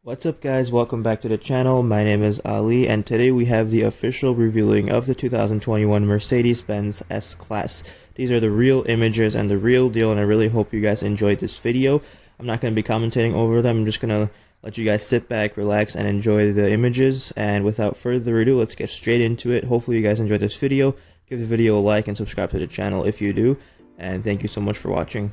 What's up guys, welcome back to the channel. My name is Ali and today we have the official revealing of the 2021 Mercedes Benz S Class. These are the real images and the real deal, and I really hope you guys enjoyed this video. I'm not going to be commentating over them, I'm just going to let you guys sit back, relax, and enjoy the images. And without further ado, let's get straight into it. Hopefully you guys enjoyed this video. Give the video a like and subscribe to the channel if you do. And thank you so much for watching.